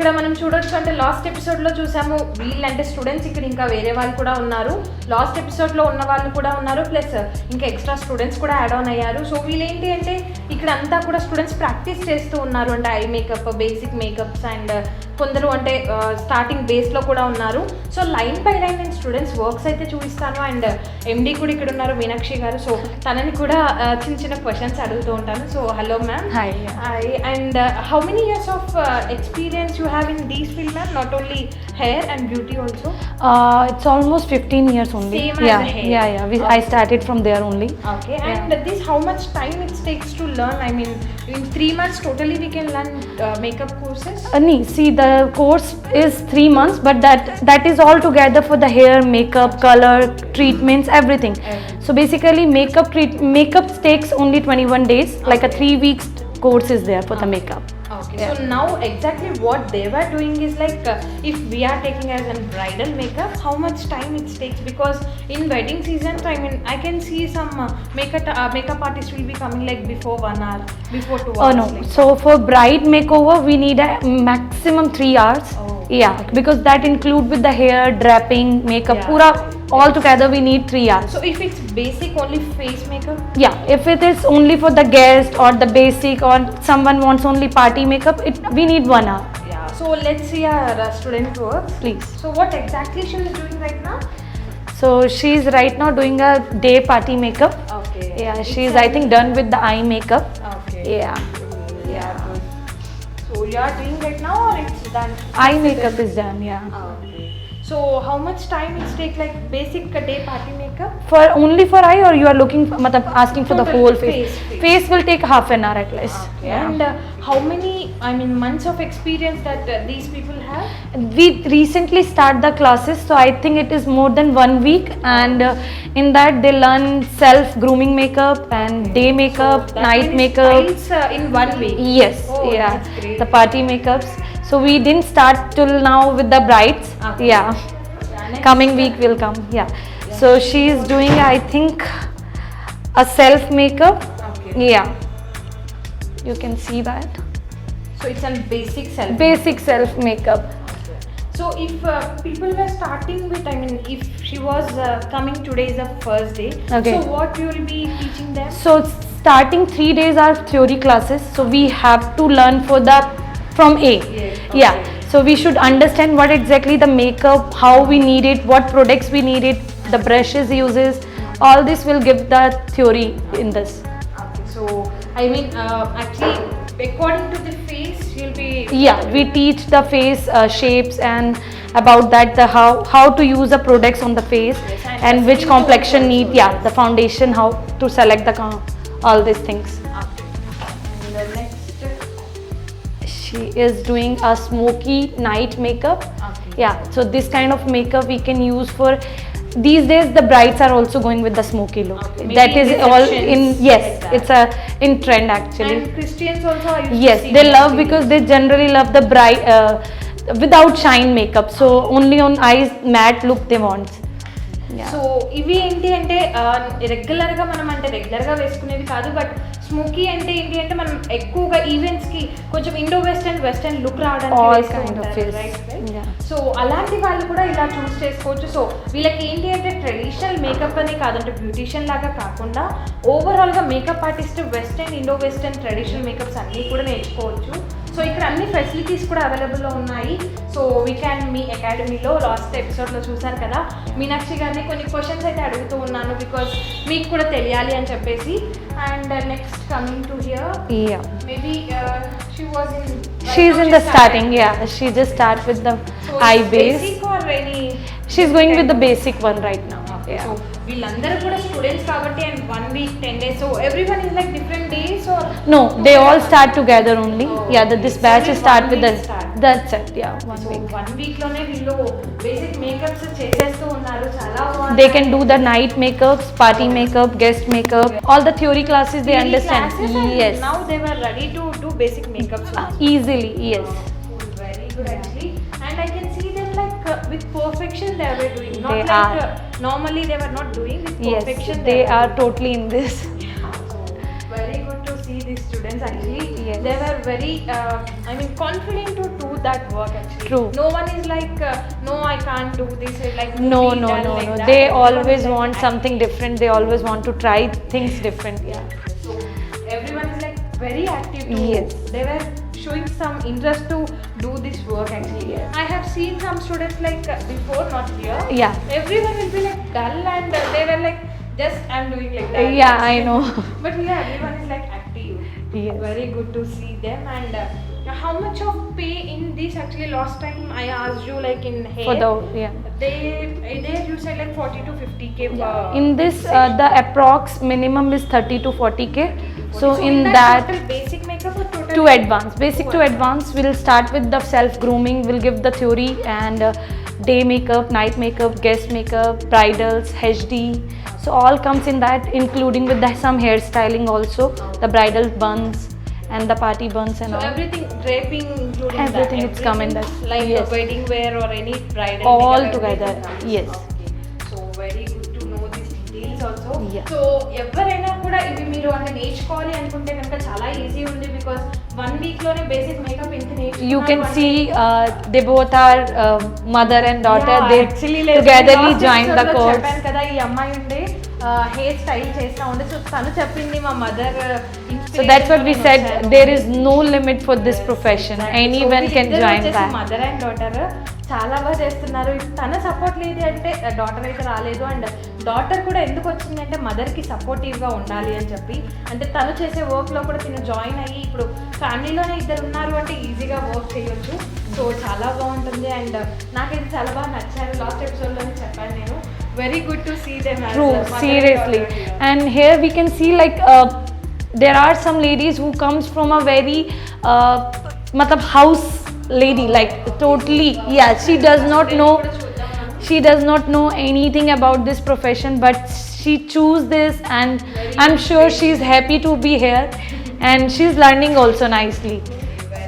ఇక్కడ మనం చూడొచ్చు అంటే లాస్ట్ ఎపిసోడ్లో చూసాము వీళ్ళంటే స్టూడెంట్స్, ఇక్కడ ఇంకా వేరే వాళ్ళు కూడా ఉన్నారు. లాస్ట్ ఎపిసోడ్లో ఉన్న వాళ్ళు కూడా ఉన్నారు, ప్లస్ ఇంకా ఎక్స్ట్రా స్టూడెంట్స్ కూడా యాడ్ ఆన్ అయ్యారు. సో వీళ్ళు ఏంటి అంటే ఇక్కడ అంతా కూడా స్టూడెంట్స్ ప్రాక్టీస్ చేస్తూ ఉన్నారు, అంటే eye makeup, basic makeups, and కొందరు అంటే స్టార్టింగ్ బేస్లో కూడా ఉన్నారు. సో లైన్ బై లైన్ నేను స్టూడెంట్స్ వర్క్స్ అయితే చూపిస్తాను. అండ్ ఎండి కూడా ఇక్కడ ఉన్నారు, మీనాక్షి గారు. సో తనని కూడా చిన్న చిన్న క్వశ్చన్స్ అడుగుతూ ఉంటాను. So hello ma'am. Hi. And how many years of experience you have in these field, ma'am? Not only hair and beauty also? It's almost 15 years only. Same as yeah, hair. Yeah. Okay. I started from there only. Okay. And this, how much time it takes to learn? I mean, in 3 months totally we can learn makeup courses? See, the course is 3 months, but that is all together for the hair, makeup, color, treatments, everything. So basically, makeup takes only 21 days. Okay. Like a 3 weeks course is there for the makeup. Okay. Yeah. So now exactly what they were doing is like if we are taking as a bridal makeup, how much time it takes? Because in wedding season, I mean, I can see some makeup artists will be coming like before 1 hour, before 2 hours. Oh no. Like. So for bride makeover, we need a maximum 3 hours. Oh. Yeah, okay. Because that include with the hair, draping, makeup, pura all together we need 3 hours. So if it's basic only face makeup? Yeah, if it is only for the guest or the basic, or someone wants only party makeup, we need 1 hour. Yeah. So let's see our student work. Please. So what exactly she is doing right now? So she is right now doing a day party makeup. Okay. Yeah, she is I think done with the eye makeup. Okay. Yeah. Yeah. Good. So you are doing right now or it's done? Eye makeup is done. Yeah. Okay. So how much time it take like basic day party makeup? For only for eye, or you are looking for, asking for the whole face? Face will take half an hour at least. Okay. Yeah. And how many months of experience that these people have? We recently start the classes, so I think it is more than 1 week, and in that they learn self grooming makeup and day makeup, so night makeup. Styles, in 1 week. Yes. Oh, yeah. That's great. The party makeups. So we didn't start till now with the brides. Okay. Yeah. Coming week will come. Yeah. So she is doing, I think, a self makeup. Okay. Yeah. You can see that. So it's a basic self. Basic self makeup. So if people were starting with, if she was coming today is the first day. Okay. So what you will be teaching them? So starting 3 days are theory classes. So we have to learn from A. Yes. Okay. Yeah. So we should understand what exactly the makeup, how we need it, what products we need it, the brushes uses. All this will give the theory in this. Okay. So actually according to the face you'll be. Yeah, we teach the face shapes and about that how to use the products on the face. Yes, and the which skin complexion tone need. also. Yeah, the foundation, how to select all these things. Okay. And the next. She is doing a smoky night makeup. Okay. Yeah, so this kind of makeup we can use for these days. The brides are also going with the smoky look. Okay. That Maybe is all receptions in. Yes, like that. it's in trend actually. And Christians also are used Yes, to see they that love series. because they generally love the bride without shine makeup. So only on eyes matte look they want. Yeah. So ఇవి ఏంటి అంటే రెగ్యులర్గా మనం అంటే రెగ్యులర్గా వేసుకునేవి కాదు, but smoky అంటే ఏంటి అంటే మనం ఎక్కువగా ఈవెంట్స్కి కొంచెం ఇండో వెస్టర్న్ లుక్ రావడానికి సో అలాంటి వాళ్ళు కూడా ఇలా చూస్ చేసుకోవచ్చు. సో వీళ్ళకి ఏంటి అంటే ట్రెడిషనల్ మేకప్ అనే కాదంటే బ్యూటిషియన్ లాగా కాకుండా ఓవరాల్గా makeup artist western, Indo western, traditional makeups అన్నీ కూడా నేర్చుకోవచ్చు. సో ఇక్కడ అన్ని ఫెసిలిటీస్ కూడా అవైలబుల్లో ఉన్నాయి. సో వీ క్యాన్ మీ అకాడమీలో లాస్ట్ ఎపిసోడ్లో చూసారు కదా, మీనాక్షి గారిని కొన్ని క్వశ్చన్స్ అయితే అడుగుతూ ఉన్నాను బికాస్ మీకు కూడా తెలియాలి అని చెప్పేసి. And next coming to hear, maybe she's in the starting. Yeah, she just start with the eye base. Basic or any? She's going with the basic one right now. Yeah. So వీళ్ళందరూ కూడా students కాబట్టి and 1 week 10 days. So everyone is like different days or? No, they all start together only. Yeah, this batch only start 1 with week the. start. That's it. Yeah, 1 week. 1 week లోనే వీళ్ళు basic makeups చేసేస్తూ ఉన్నారు. చాలా బాగుంది. They can do the night makeups, party makeup, guest makeup, all the theory classes they Theory understand. classes and Yes. now they were ready to do basic makeups also. Easily, yes. Very good actually. And I can see them like with perfection they were doing. Not They like are. Normally they were not doing with Yes, perfection. they are totally in this. Very good to see these students actually. Yes. They were very confident to do that work actually. True. No one is like, no, I can't do this. Like No, movie no, done no, like no. that. They Everyone always is like want something different. They always want to try things different. Yeah. So everyone is like very active to, Yes. they were showing some interest to do this work actually. Yes. I have seen some students like before, not here. Yeah. Everyone will be like dull and they were like, just I'm doing like that. Yeah, I know. But here everyone is like active. Yes. Very good to see them. And how much of pay in this actually? Last time I asked you like in hair. For the yeah. There you said like 40 to 50k. In this, the approx minimum is 30 to 40k. So in that, total basic makeup or total? to advance, basic to advance, we'll start with the self grooming. We'll give the theory and day makeup, night makeup, guest makeup, bridals, HD. So all comes in that, including with some hairstyling also, the bridal buns and the party buns and So all. everything, draping including Everything that. it's come in that. Like Yes. wedding wear or any bridal All makeup, together, everything comes. yes. Okay. So very good to know these details also. Yeah. So ఎవరైనా కూడా ఇవి మీరు అంటే నేర్చుకోవాలి అనుకుంటే కనుక చాలా easy ఉంది, బికాస్ 1 week లోనే బేసిక్ మేకప్ ఇంత నేర్చుకున్నారు You can అంటే- see they both are mother and daughter. Yeah, They actually togetherly last joined the episode లో course. చెప్పాను కదా, ఈ అమ్మాయి ఉండే హెయిర్ స్టైల్ చేస్తా ఉండే. సో తను చెప్పింది మా mother. So that's what we said. There is no limit for this profession. Anyone can join that. Mother and daughter చాలా బాగా చేస్తున్నారు. తన సపోర్ట్ లేదు అంటే డాటర్ అయితే రాలేదు. అండ్ డాటర్ కూడా ఎందుకు వచ్చిందంటే మదర్కి సపోర్టివ్గా ఉండాలి అని చెప్పి, అంటే తను చేసే వర్క్లో కూడా తిను జాయిన్ అయ్యి ఇప్పుడు ఫ్యామిలీలోనే ఇద్దరు ఉన్నారు అంటే ఈజీగా వర్క్ చేయొచ్చు. సో చాలా బాగుంటుంది. అండ్ నాకైతే చాలా బాగా నచ్చారు. లాస్ట్ ఎపిసోడ్లోనే చెప్పాను నేను. Very good to see them. True, seriously. And here we can see like there are some ladies who comes from a very matlab house lady, like totally, yeah, she does not know anything about this profession, but she choose this and I'm sure she's happy to be here and she's learning also nicely.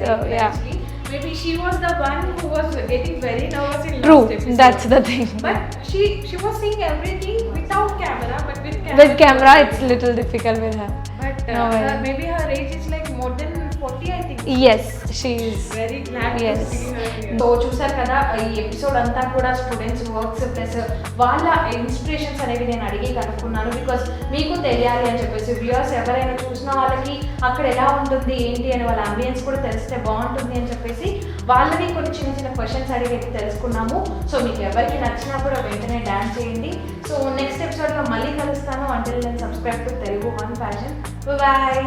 So yeah, Maybe she was the one who was getting very nervous in true, last episode. that's the thing. But she was seeing everything without camera, but with camera. With camera it's little difficult with her. But No way. maybe her age is like more than 40, I think. Yes, she is. Very glad Yes. to see her here. So చూసారు కదా, ఈ episode అంతా కూడా students works plus వాళ్ళ inspirations అనేవి నేను అడిగి కనుక్కున్నాను. Because మీకు తెలియాలి అని చెప్పేసి వ్యూయర్స్ ఎవరైనా చూసిన వాళ్ళకి అక్కడ ఎలా ఉంటుంది ఏంటి అని వాళ్ళ అంబియన్స్ కూడా తెలిస్తే బాగుంటుంది అని చెప్పేసి వాళ్ళని కొన్ని చిన్న చిన్న క్వశ్చన్స్ అడిగి అయితే తెలుసుకున్నాము. సో మీకు ఎవరికి నచ్చినా కూడా వెంటనే డాన్స్ చేయండి. సో నెక్స్ట్ ఎపిసోడ్లో మళ్ళీ కలుస్తాను. Until then subscribe to Telugu One Fashion. Bye.